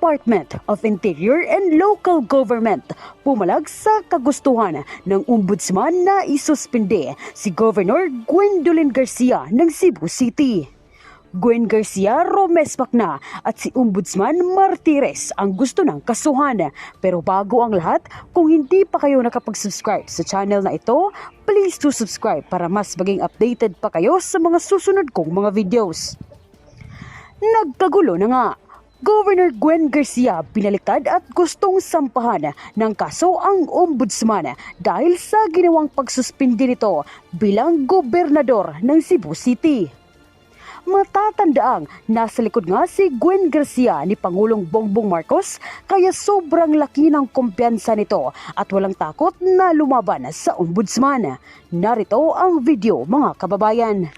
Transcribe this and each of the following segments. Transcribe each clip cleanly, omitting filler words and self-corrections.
Department of Interior and Local Government pumalag sa kagustuhan ng ombudsman na isuspinde si Governor Gwendolyn Garcia ng Cebu City. Gwen Garcia romespak na at si Ombudsman Martires ang gusto ng kasuhan. Pero bago ang lahat, kung hindi pa kayo nakapag-subscribe sa channel na ito, please do subscribe para mas maging updated pa kayo sa mga susunod kong mga videos. Nagkagulo na nga. Governor Gwen Garcia pinaliktad at gustong sampahan ng kaso ang ombudsman dahil sa ginawang pagsuspindi nito bilang gobernador ng Cebu City. Matatandaang nasa likod nga si Gwen Garcia ni Pangulong Bongbong Marcos kaya sobrang laki ng kumpiyansa nito at walang takot na lumaban sa ombudsman. Narito ang video mga kababayan.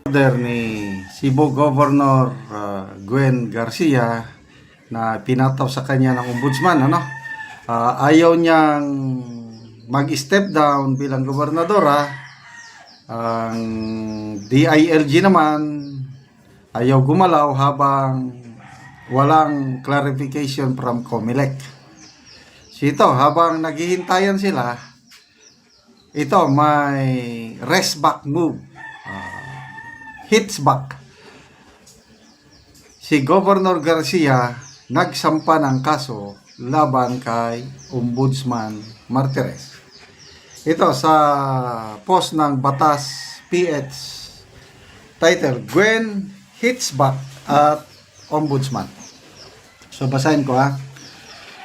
Order ni Cebu Governor Gwen Garcia na pinataw sa kanya ng ombudsman, ayaw niyang mag-step down bilang gobernadora. Ang DILG naman ayaw gumalaw habang walang clarification from COMELEC. So ito, habang naghihintayan sila, ito may rest back move, hits back. Si Governor Garcia nagsampa ng kaso laban kay Ombudsman Martires. Ito sa post ng Batas PH, title, Gwen hits back at Ombudsman. So basahin ko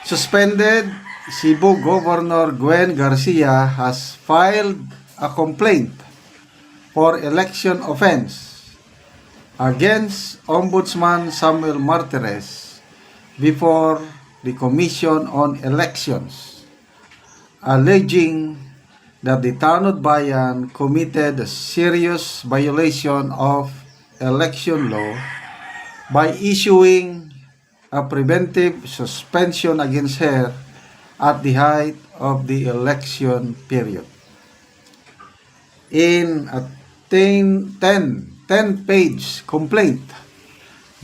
Suspended Cebu Governor Gwen Garcia has filed a complaint for election offense against Ombudsman Samuel Martires before the Commission on Elections, alleging that the Tanod Bayan committed a serious violation of election law by issuing a preventive suspension against her at the height of the election period. In a 10-page complaint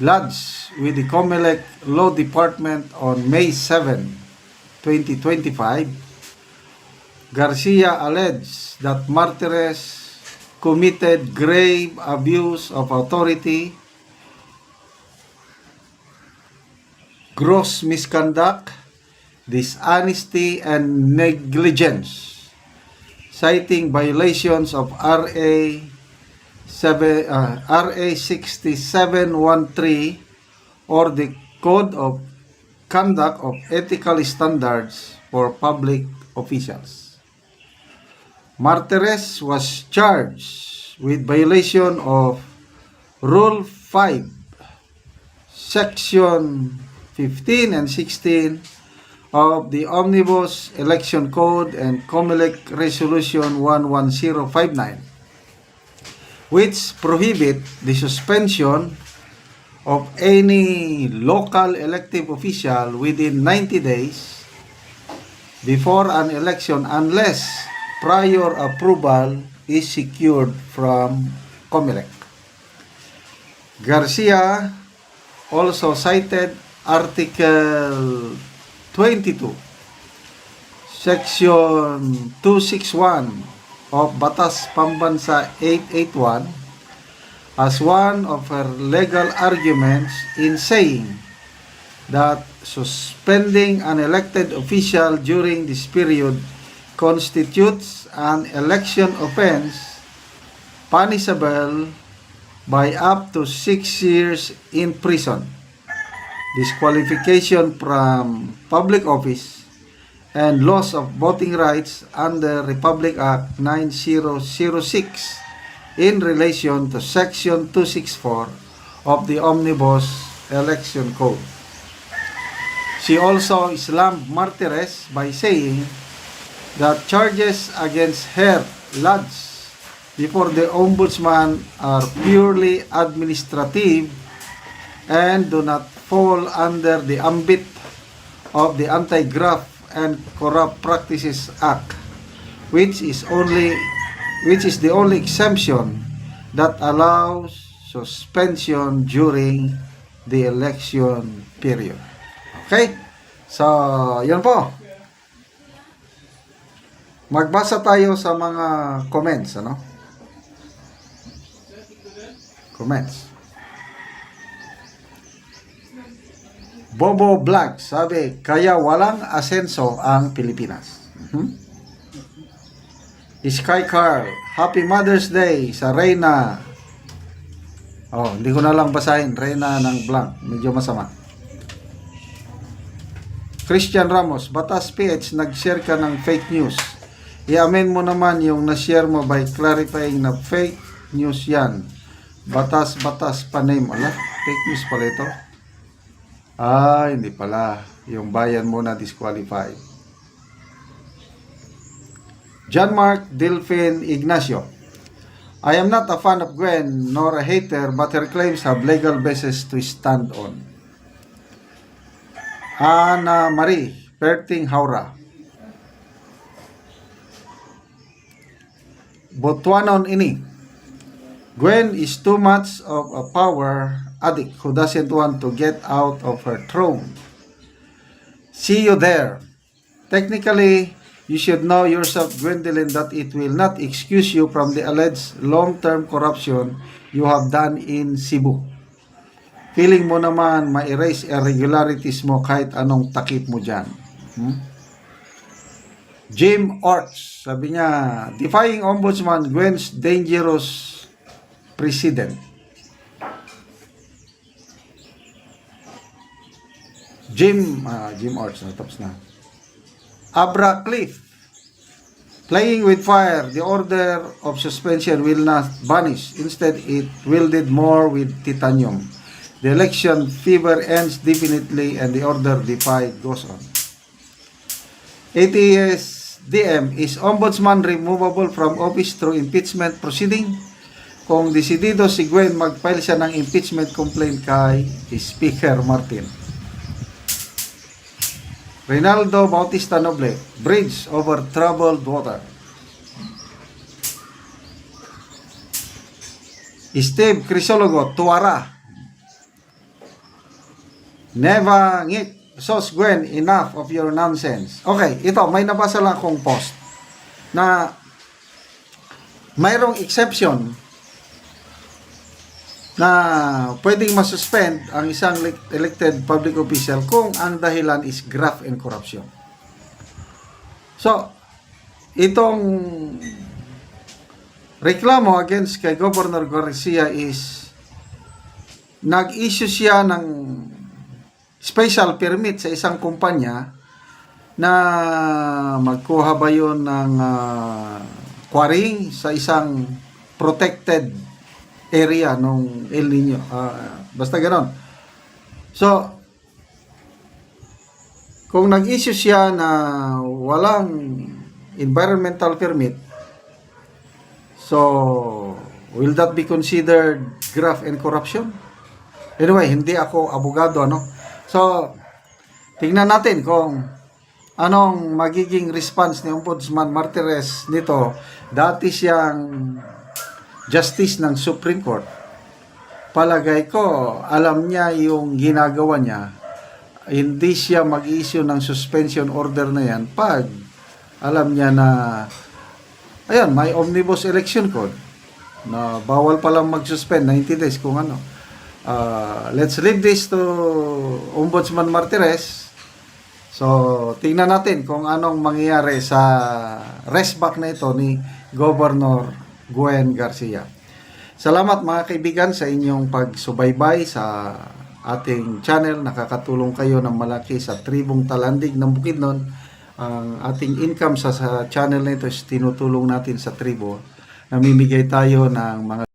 lodged with the COMELEC Law Department on May 7, 2025, Garcia alleged that Martires committed grave abuse of authority, gross misconduct, dishonesty, and negligence, citing violations of RA 6713 or the Code of Conduct of Ethical Standards for Public Officials. Martires was charged with violation of Rule 5, Section 15 and 16 of the Omnibus Election Code and COMELEC Resolution 11059, which prohibit the suspension of any local elective official within 90 days before an election unless prior approval is secured from COMELEC. Garcia also cited Article 22, Section 261 of Batas Pambansa 881 as one of her legal arguments in saying that suspending an elected official during this period constitutes an election offense punishable by up to 6 years in prison, disqualification from public office, and loss of voting rights under Republic Act 9006 in relation to Section 264 of the Omnibus Election Code. She also slammed Martires by saying that charges against her lodged before the Ombudsman are purely administrative and do not fall under the ambit of the Anti-Graft and Corrupt Practices Act, which is the only exemption that allows suspension during the election period. Okay? So, yun po. Magbasa tayo sa mga comments, ano? Comments. Bobo Vlog, sabi, kaya walang asenso ang Pilipinas. Sky Carl, Happy Mother's Day sa Reyna. Oh, hindi ko na lang basahin. Reyna ng blank. Medyo masama. Christian Ramos, Batas PH, nag-share ka ng fake news. I-amen mo naman yung na-share mo by clarifying na fake news yan. Batas pa-name. Ala, fake news pala ito. Hindi pala. Yung bayan mo na disqualified. John Mark Delphin Ignacio, I am not a fan of Gwen nor a hater, but her claims have legal basis to stand on. Ana Marie Perting Haura, Botuanon ini, Gwen is too much of a power addict who doesn't want to get out of her throne. See you there. Technically, you should know yourself, Gwendolyn, that it will not excuse you from the alleged long-term corruption you have done in Cebu. Feeling mo naman ma-erase irregularities mo kahit anong takip mo dyan. Jim Orts, sabi niya, defying Ombudsman, Gwen's dangerous precedent. Jim Orts, tapos na. Abra Cliff, playing with fire, the order of suspension will not vanish. Instead, it wielded more with titanium. The election fever ends definitely and the order defied goes on. ATS DM, is Ombudsman removable from office through impeachment proceeding? Kung desidido si Gwen, mag-file siya ng impeachment complaint kay Speaker Martin. Reynaldo Bautista Noble, bridge over troubled water. Steve Crisologo, Tuara. Never ngit. Sos Gwen, enough of your nonsense. Okay, ito, may nabasa lang akong post na mayroong exception na pwedeng masuspend ang isang elected public official kung ang dahilan is graft and corruption. So, itong reklamo against kay Governor Garcia is nag-issue siya ng special permit sa isang kumpanya na magkuha ba yun ng quarrying sa isang protected area nung El Nino. Basta ganon. So, kung nag-issue siya na walang environmental permit, so, will that be considered graft and corruption? Anyway, hindi ako abogado, ano? So, tingnan natin kung anong magiging response ni Ombudsman Martires nito. Dati siyang justice ng Supreme Court. Palagay ko, alam niya yung ginagawa niya. Hindi siya mag-issue ng suspension order na yan pag alam niya na ayan, may omnibus election code na bawal palang mag-suspend 90 days kung ano. Let's leave this to Ombudsman Martires. So, tingnan natin kung anong mangyayari sa restback na ito ni Governor Gwen Garcia. Salamat mga kaibigan sa inyong pagsubaybay sa ating channel. Nakakatulong kayo ng malaki sa tribong Talandig ng Bukidnon. Ang ating income sa channel na ito is tinutulong natin sa tribo. Namimigay tayo ng mga